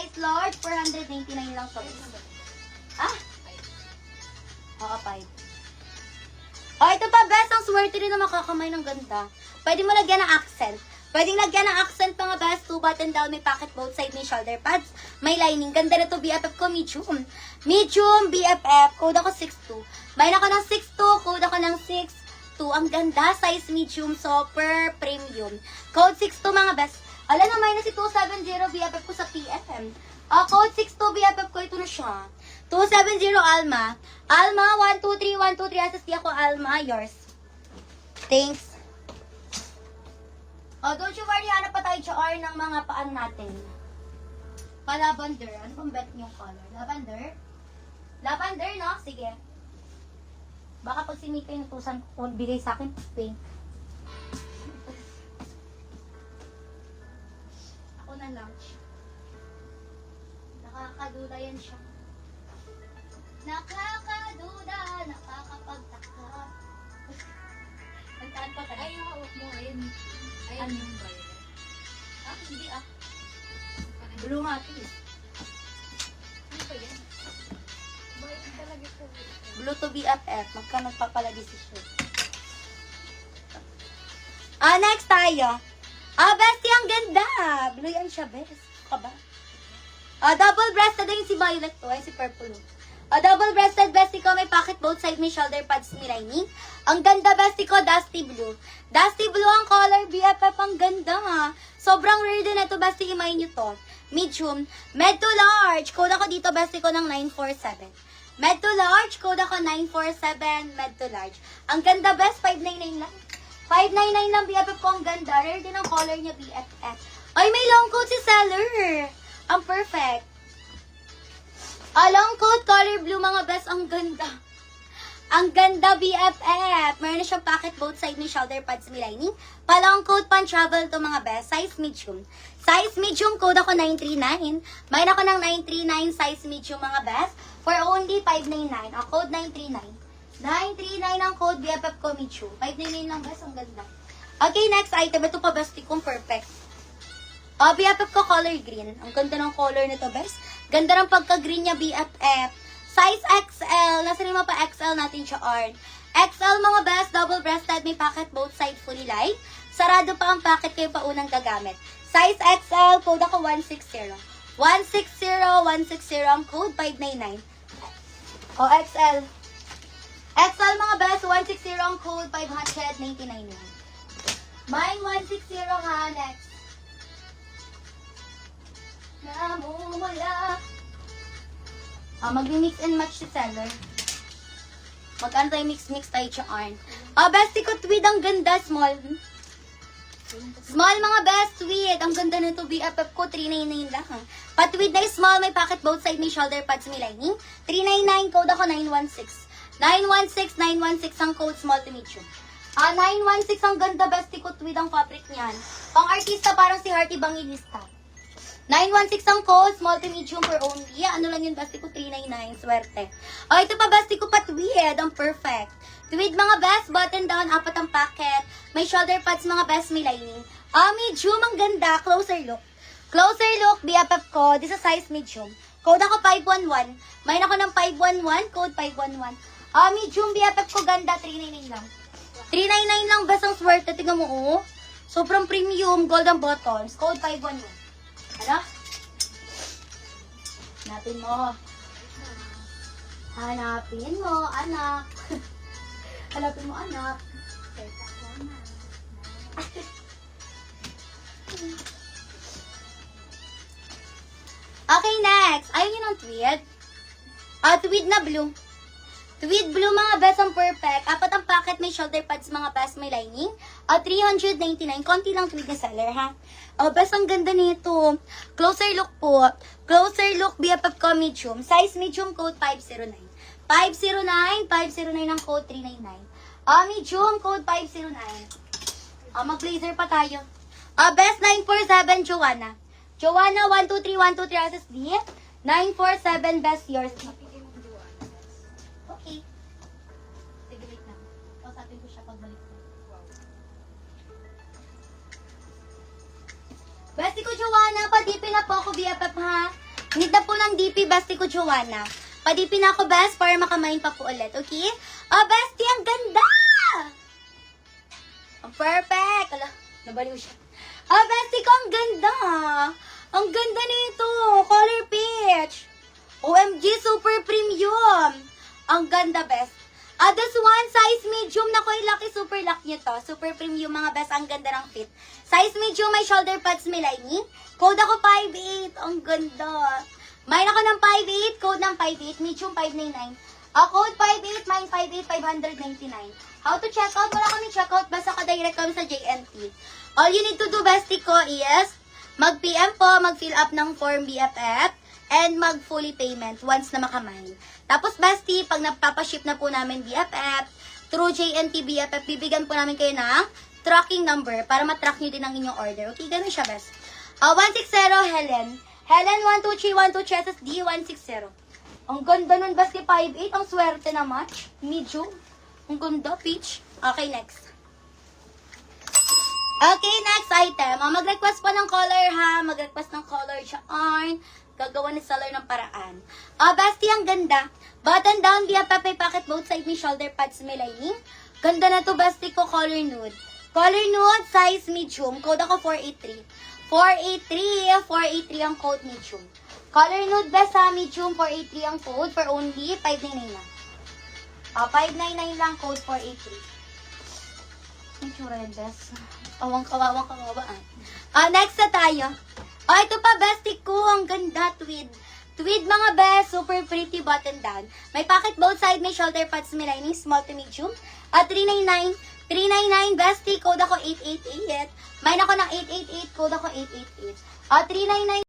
size large, 499 lang to. Ah? Oo, 5. Oh, ito pa, best. Ang swerte rin na makakamay ng ganda. Pwede mo lagyan ng accent. Pwedeng lagyan ng accent mga best. 2 button down, may pocket both side, may shoulder pads, may lining. Ganda na to, BFF ko, medium. Medium, BFF. Code ako 6'2". Bayan ako ng 6'2", code ako ng 6'2". Ang ganda, size medium, super premium. Code 6'2", mga best. Ala na, minus si 270 BFF ko sa PFM. Code 6'2", BFF ko, ito na siya. 270 Alma. Alma, 123, 123. SSD ako, Alma. Yours. Thanks. Don't you worry, hanap pa tayo HR ng mga paan natin. Pa-lavender. Ano pang bet niyong color? Lavender? Lavender, no? Sige. Baka pag si Mika yung tusan ko, bigay sa akin, pink. Ako na lang. Nakakaduda yan siya. Nakakaduda, nakakapagtaka. Kantaan pa tayo. Ay, yung hawak mo, ayun. Ayun Ano? yung bayan. Hindi Blue nga ito eh. Ano ba yan? Bayan talaga ito. Blue to BFF. Magka nagpapalagi si Shirt. Next tayo. Bestie, ang ganda. Blue yan siya, best. Ka ba? Double-breasted din si Violet to. Ay, si Purple. Double-breasted, bestie ko. May pocket both side, may shoulder pads, may lining. Ang ganda, bestie ko, dusty blue. Dusty blue ang color, BFF. Ang ganda, ha. Sobrang rare din ito, bestie. Imayin nyo to. Medium. Med to large. Code ako dito, bestie ko, ng 947. Med to large. Code ako, 947. Med to large. Ang ganda, best. 599 lang. 599 lang, BFF ko. Ang ganda. Rare din ang color niya, BFF. Ay, may long coat si seller. Ang perfect. Long coat, color blue, mga best. Ang ganda. Ang ganda, BFF. Meron na siyang pocket both side, may shoulder pads, may lining. Long coat, pan travel to, mga best. Size medium. Size medium, code ako 939. Mayroon ako ng 939, size medium, mga best. For only 599. Ang code 939. 939 ang code, BFF ko medium. 599 lang, best. Ang ganda. Okay, next item. Ito pa, bestie kong perfect. BFF ko color green. Ang ganda ng color nito, best. Ganda ng pagka-green niya, BFF. Size XL. Nasa rin pa XL natin siya, Art. XL, mga best. Double-breasted. May pocket both side fully light. Sarado pa ang pocket kayo pa unang gagamit. Size XL. Code ako 160. 160, 160. Ang code 599. XL. XL, mga best. 160 ang code 599. Mine 160 ha. Next. Namumula. Mag-mix and match si seller. Mag-ano tayo mix tayo siya, Arn. Bestie ko, tweed. Ang ganda, small. Small, mga best, tweed. Ang ganda nito, BFF ko, 399 lang. Pa-tweed na small, may pocket both side, may shoulder pads, may lining. 399, code ako 916. 916, 916 ang code, small to medium. 916 ang ganda, bestie ko, tweed ang fabric niyan. Pang artista, parang si Hearty Bangilista. 916 ang code, small to medium for only. Ano lang yun, bestie ko, 399. Swerte. Ito pa, bestie ko, pa-tweed. Ang perfect. Tweed, mga best. Button down, 4 ang packet. May shoulder pads, mga best. May lining. Medium, ang ganda. Closer look. Closer look, BFF ko. This is size medium. Code ako 511. Main ako ng 511. Code 511. Medium, BFF ko, ganda. 399 lang. 399 lang, best. Ang swerte. Tingnan mo, oh. Sobrang premium. Golden buttons. Code 511. Ano? Hanapin mo. Hanapin mo, anak. Hanapin mo, anak. Okay, next. Ayun yun ang tweed. Tweed na blue. Tweed blue, mga best, ang perfect. 4 ang packet, may shoulder pads, mga best, may lining. 399. Konti lang tweed na seller, ha? Best, ang ganda nito. Closer look po. Closer look, BFF ko medium. Size medium, code 509. 509, 509 ang code 399. Medium, code 509. Mag-blazer pa tayo. Best, 947, Joanna. Joanna, 123, 123, SSD. 947, best, yours. Okay. Sige, wait lang. Kausapin ko siya pagbalik ko. Bestie ko, Joanna, padipin na po ako, BFF, ha? Need na po ng DP, bestie ko, Joanna. Pa-DP na ako, best, para makamain pa po ulit, okay? Oh, bestie, ang ganda! Ang perfect! Ala, nabaliw siya. Oh, bestie ko, ang ganda! Ang ganda nito! Color peach! OMG, super premium! Ang ganda, best. This one, size medium. Naku, yung lucky, super luck nyo to. Super premium, mga best. Ang ganda ng fit. Size medium, may shoulder pads, may lining. Code ako 5'8". Ang ganda. May ako ng 5'8". Code ng 5'8". Medium, 599. Code 5'8". Mine 5'8", 599. How to check out? Wala kami check out. Basta ka direct kami sa JNT. All you need to do, bestie ko, is mag-PM po, mag-fill up ng form BFF, and mag-fully payment once na makamay. Tapos, bestie, pag napapaship na po namin BFF, through JNT BFF, bibigyan po namin kayo ng tracking number para matrack nyo din ang inyong order. Okay, ganun siya, best. 160, Helen. Helen, 12312 Chesis D160. Ang ganda nun, bestie, 5'8". Ang swerte naman. Medium. Ang ganda, peach. Okay, next. Okay, next item. Mag-request pa ng color, ha? Mag-request ng color siya on. Gagawa ni seller ng paraan. Bestie, ang ganda. Button down, BFF, may pocket, both side, may shoulder pads, may lining. Ganda na to, bestie ko, color nude. Color nude, size medium. Code ako 483. 483 ang code medium. Color nude, best, ha? Medium, 483 ang code for only 599 lang. 599 lang, code 483. Ang tsura yan, best. Awang-kawawa. Next na tayo. Ito pa, bestie ko. Ang ganda, tweed. Tweed, mga best. Super pretty button down. May pocket both side. May shoulder pads. May lining. Small to medium. 399. 399, bestie. Code ako 888. Mine ako ng 888. Code ako 888. 399.